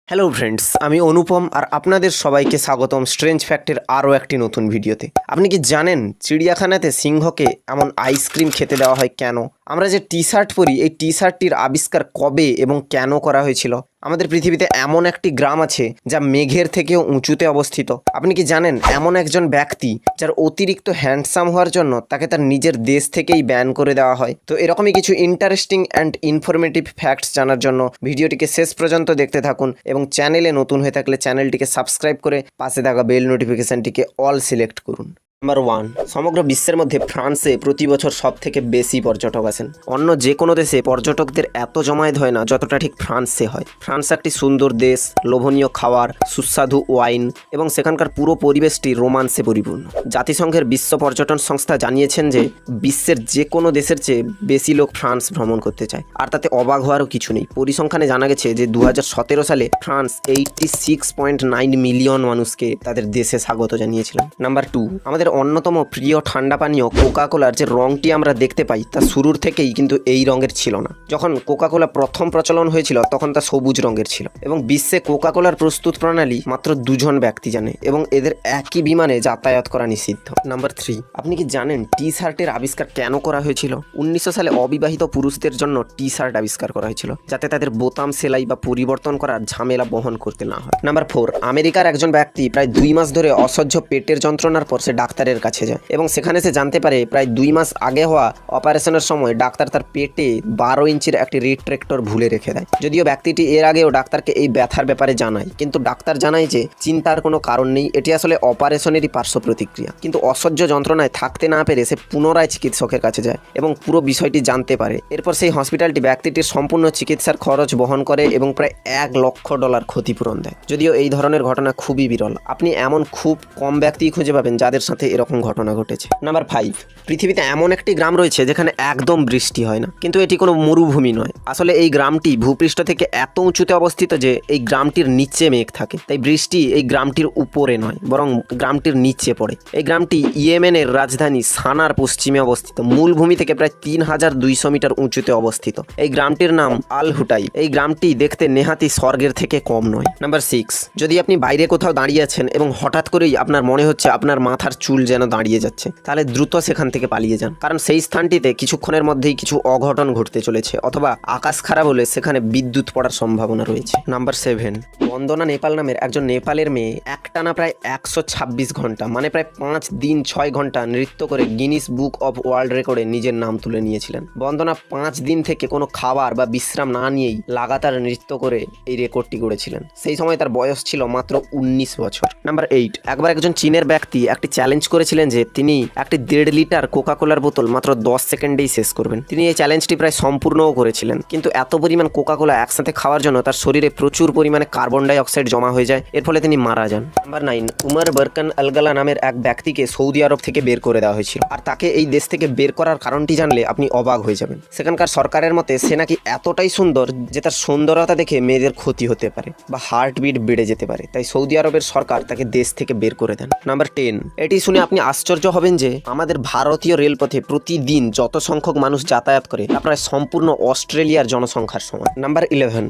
Hello friends, আমি অনুপম আর আপনাদের সবাইকে স্বাগতম স্ট্রেঞ্জ ফ্যাক্টের আরও একটি নতুন ভিডিওতে। আপনি কি জানেন চিড়িয়াখানাতে সিংহকে এমন আইসক্রিম খেতে দেওয়া হয় কেন? আমরা যে টি শার্ট পরি, এই টি শার্টটির আবিষ্কার কবে এবং কেন করা হয়েছিল? আমাদের পৃথিবীতে এমন একটি গ্রাম আছে যা মেঘের থেকেও উঁচুতে অবস্থিত। আপনি কি জানেন এমন একজন ব্যক্তি যার অতিরিক্ত হ্যান্ডসাম হওয়ার জন্য তাকে তার নিজের দেশ থেকেই ব্যান করে দেওয়া হয়? তো এরকমই কিছু ইন্টারেস্টিং অ্যান্ড ইনফরমেটিভ ফ্যাক্টস জানার জন্য ভিডিওটিকে শেষ পর্যন্ত দেখতে থাকুন এবং চ্যানেলে নতুন হয়ে থাকলে চ্যানেলটিকে সাবস্ক্রাইব করে পাশে থাকা বেল নোটিফিকেশনটিকে অল সিলেক্ট করুন। নাম্বার 1, সমগ্র বিশ্বের মধ্যে ফ্রান্সে প্রতি বছর সব থেকে বেশি পর্যটক আসেন। অন্য যে কোনো দেশে পর্যটকদের এত জমায়েত হয় না যতটা ঠিক ফ্রান্সে হয়। ফ্রান্স একটি সুন্দর দেশ, লোভনীয় খাবার, সুস্বাদু ওয়াইন এবং সেখানকার পুরো পরিবেশটি রোমান্সে পরিপূর্ণ। জাতিসংঘের বিশ্ব পর্যটন সংস্থা জানিয়েছেন যে বিশ্বের যে কোনো দেশের চেয়ে বেশি লোক ফ্রান্স ভ্রমণ করতে চায়, আর তাতে অবাক হওয়ারও কিছু নেই। পরিসংখ্যানে জানা গেছে যে 2017 সালে ফ্রান্স 86.9 মিলিয়ন মানুষকে তাদের দেশে স্বাগত জানিয়েছিলেন। নাম্বার 2, আমাদের অন্যতম প্রিয় ঠান্ডা পানীয় কোকা কোলার যে রঙটি আমরা দেখতে পাই তা শুরুর থেকেই কিন্তু এই রঙের ছিল না। যখন কোকা কোলা প্রথম প্রচলন হয়েছিল তখন তা সবুজ রঙের ছিল এবং বিশ্বে কোকা কোলার প্রস্তুত প্রণালী মাত্র 2 জন ব্যক্তি জানে এবং এদের একই বিমানে যাতায়াত করা নিষিদ্ধ। নাম্বার 3, আপনি কি জানেন টি শার্টের আবিষ্কার কেন করা হয়েছিল? 1900 সালে অবিবাহিত পুরুষদের জন্য টি শার্ট আবিষ্কার করা হয়েছিল যাতে তাদের বোতাম সেলাই বা পরিবর্তন করার ঝামেলা বহন করতে না হয়। নাম্বার 4, আমেরিকার একজন ব্যক্তি প্রায় 2 মাস ধরে অসহ্য পেটের যন্ত্রণার পর সে ডাক্তারের কাছে যায় এবং সেখানে সে জানতে পারে প্রায় 2 মাস আগে হওয়া অপারেশনের সময় ডাক্তার তার পেটে 12 ইঞ্চির একটি রিট্রেক্টর ভুলে রেখে দেয়। যদিও ব্যক্তিটি এর আগেও ডাক্তারকে এই ব্যথার ব্যাপারে জানায়, কিন্তু ডাক্তার জানায় যে চিন্তার কোনো কারণ নেই, এটি আসলে অপারেশনেরই পার্শ্ব প্রতিক্রিয়া। কিন্তু অসহ্য যন্ত্রণায় থাকতে না পেরে সে পুনরায় চিকিৎসকের কাছে যায় এবং পুরো বিষয়টি জানতে পারে। এরপর সেই হসপিটালটি ব্যক্তিটির সম্পূর্ণ চিকিৎসার খরচ বহন করে এবং প্রায় $1,00,000 ক্ষতিপূরণ দেয়। যদিও এই ধরনের ঘটনা খুবই বিরল, আপনি এমন খুব কম ব্যক্তি খুঁজে পাবেন যাদের সাথে এরকম ঘটনা ঘটেছে। নাম্বার 5, পৃথিবীতে এমন একটি গ্রাম রয়েছে যেখানে একদম বৃষ্টি হয় না, কিন্তু এটি কোনো মরুভূমি নয়। আসলে এই গ্রামটি ভূপৃষ্ঠ থেকে এত উঁচুতে অবস্থিত যে এই গ্রামটির নিচে মেঘ থাকে, তাই বৃষ্টি এই গ্রামটির উপরে নয় বরং গ্রামটির নিচে পড়ে। এই গ্রামটি ইয়েমেনের রাজধানী সানার পশ্চিমে অবস্থিত, মূল ভূমি থেকে প্রায় 3200 মিটার উঁচুতে অবস্থিত। এই গ্রামটির নাম আল হুটাই। এই গ্রামটি দেখতে নেহাতি স্বর্গের থেকে কম নয়। নাম্বার 6, যদি আপনি বাইরে কোথাও দাঁড়িয়ে আছেন এবং হঠাৎ করেই আপনার মনে হচ্ছে আপনার মাথার চুল যেন দাঁড়িয়ে যাচ্ছে, তাহলে দ্রুত সেখান থেকে পালিয়ে যান, কারণ সেই স্থানটিতে কিছুক্ষণের মধ্যেই কিছু অঘটন ঘটতে চলেছে, অথবা আকাশ খারাপ হলে সেখানে বিদ্যুৎ পড়ার সম্ভাবনা রয়েছে। নাম্বার 7, বন্দনা নেপাল নামের একজন নেপালের মেয়ে একটানা প্রায় 126 ঘন্টা মানে প্রায় 5 দিন 6 ঘন্টা নৃত্য করে গিনিস বুক অফ ওয়ার্ল্ড রেকর্ডে নিজের নাম তুলে নিয়েছিলেন। বন্দনা 5 দিন থেকে কোনো খাবার বা বিশ্রাম না নিয়েই লাগাতার নৃত্য করে এই রেকর্ডটি গড়েছিলেন। সেই সময় তার বয়স ছিল মাত্র 19 বছর। নাম্বার 8, একবার একজন চীনের ব্যক্তি একটি চ্যালেঞ্জ করেছিলেন যে তিনি একটি 1.5 লিটার কোকা কোলার বোতল মাত্র 10 সেকেন্ডেই শেষ করবেন। তিনি এই চ্যালেঞ্জটি প্রায় সম্পূর্ণও করেছিলেন, কিন্তু এত পরিমাণ কোকা কোলা একসাথে খাওয়ার জন্য তার শরীরে প্রচুর পরিমাণে কার্বন ডাই অক্সাইড জমা হয়ে যায়, এর ফলে তিনি মারা যান। নাম্বার 9, উমর বারকান আলগালা নামের এক ব্যক্তিকে সৌদি আরব থেকে বের করে দেওয়া হয়েছিল, আর তাকে এই দেশ থেকে বের করার কারণটি জানলে আপনি অবাক হয়ে যাবেন। সেখানকার সরকারের মতে সে নাকি এতটাই সুন্দর যে তার সুন্দরতা দেখে মেয়েদের ক্ষতি হতে পারে বা হার্টবিট বেড়ে যেতে পারে, তাই সৌদি আরবের সরকার তাকে দেশ থেকে বের করে দেন। নাম্বার 10, এটি শুনে আপনি আশ্চর্য হবেন যে আমাদের ভারতীয় রেলপথে প্রতিদিন যত সংখ্যক মানুষ যাতায়াত করে তা প্রায় সম্পূর্ণ অস্ট্রেলিয়ার জনসংখ্যার সমান। নাম্বার 11,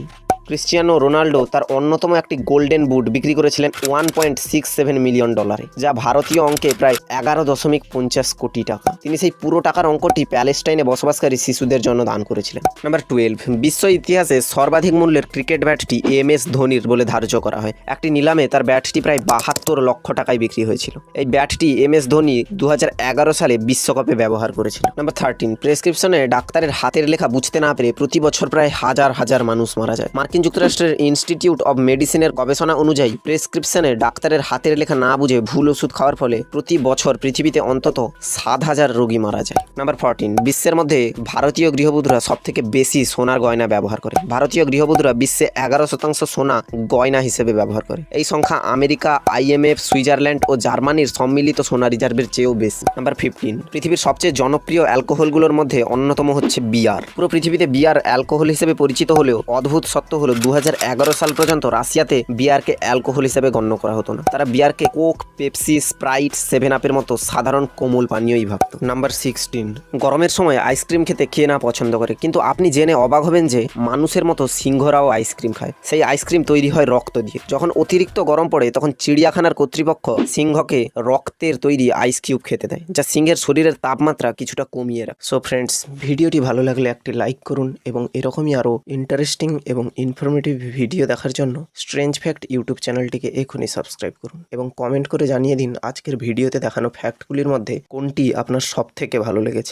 ক্রিশ্চিয়ানো রোনাল্ডো তার অন্যতম একটি গোল্ডেন বুট বিক্রি করেছিলেন $1.67 মিলিয়ন, যা ভারতীয় অঙ্কে প্রায় 11.50 কোটি টাকা। তিনি সেই পুরো টাকার অঙ্কটি প্যালেস্টাইনে বসবাসকারী শিশুদের জন্য দান করেছিলেন। নাম্বার 12, বিশ্ব ইতিহাসে সর্বাধিক মূল্যের ক্রিকেট ব্যাটটি MS ধোনির বলে ধার্য করা হয়। একটি নিলামে তার ব্যাটটি প্রায় 72 লক্ষ টাকায় বিক্রি হয়েছিল। এই ব্যাটটি MS ধোনি 2011 সালে বিশ্বকাপে ব্যবহার করেছিল। নাম্বার 13, প্রেসক্রিপশনে ডাক্তারের হাতের লেখা বুঝতে না পেরে প্রতি বছর প্রায় হাজার হাজার মানুষ মারা যায়। মার্কিন যুক্তরাষ্ট্রের ইনস্টিটিউট অব মেডিসিনের গবেষণা অনুযায়ী প্রেসক্রিপশনে ডাক্তারের হাতের লেখা না বুঝে ভুল ওষুধ খাওয়ার ফলে প্রতি বছর পৃথিবীতে অন্তত 7,000 রোগী মারা যায়। নাম্বার 14, বিশ্বের মধ্যে ভারতীয় গৃহবধূরা সব থেকে বেশি সোনার গয়না ব্যবহার করে। ভারতীয় গৃহবধূরা বিশ্বে 11% সোনা গয়না হিসেবে ব্যবহার করে। এই সংখ্যা আমেরিকা, IMF, সুইজারল্যান্ড ও জার্মানির সম্মিলিত সোনা রিজার্ভের চেয়েও বেশি। নাম্বার 15, পৃথিবীর সবচেয়ে জনপ্রিয় অ্যালকোহলগুলোর মধ্যে অন্যতম হচ্ছে বিয়ার। পুরো পৃথিবীতে বিয়ার অ্যালকোহল হিসেবে পরিচিত হলেও অদ্ভুত সত্য হলো 2011 সাল পর্যন্ত রাশিয়াতে বিয়ারকে অ্যালকোহল হিসেবে গণ্য করা হতো না। তারা বিয়ারকে কোক, পেপসি, স্প্রাইট, 7 আপের মতো সাধারণ কোমল পানীয়ই ভাবত। নাম্বার 16, গরমের সময় আইসক্রিম খেতে কে না পছন্দ করে, কিন্তু আপনি জেনে অবাক হবেন যে মানুষের মতো সিংহরাও আইসক্রিম খায়। সেই আইসক্রিম তৈরি হয় রক্ত দিয়ে। যখন অতিরিক্ত গরম পড়ে তখন চিড়িয়াখানার কর্তৃপক্ষ সিংহকে রক্তের তৈরি আইস কিউব খেতে দেয়, যা সিংহের শরীরের তাপমাত্রা কিছুটা কমিয়ে রাখে। সো ফ্রেন্ডস, ভিডিওটি ভালো লাগলে একটি লাইক করুন এবং এরকমই আরও ইন্টারেস্টিং এবং ইনফরমেটিভ ভিডিও দেখার জন্য স্ট্রেঞ্জ ফ্যাক্ট ইউটিউব চ্যানেলটিকে এখনই সাবস্ক্রাইব করুন এবং কমেন্ট করে জানিয়ে দিন আজকের ভিডিওতে দেখানো ফ্যাক্টগুলির মধ্যে কোনটি আপনার সব থেকে ভালো লেগেছে।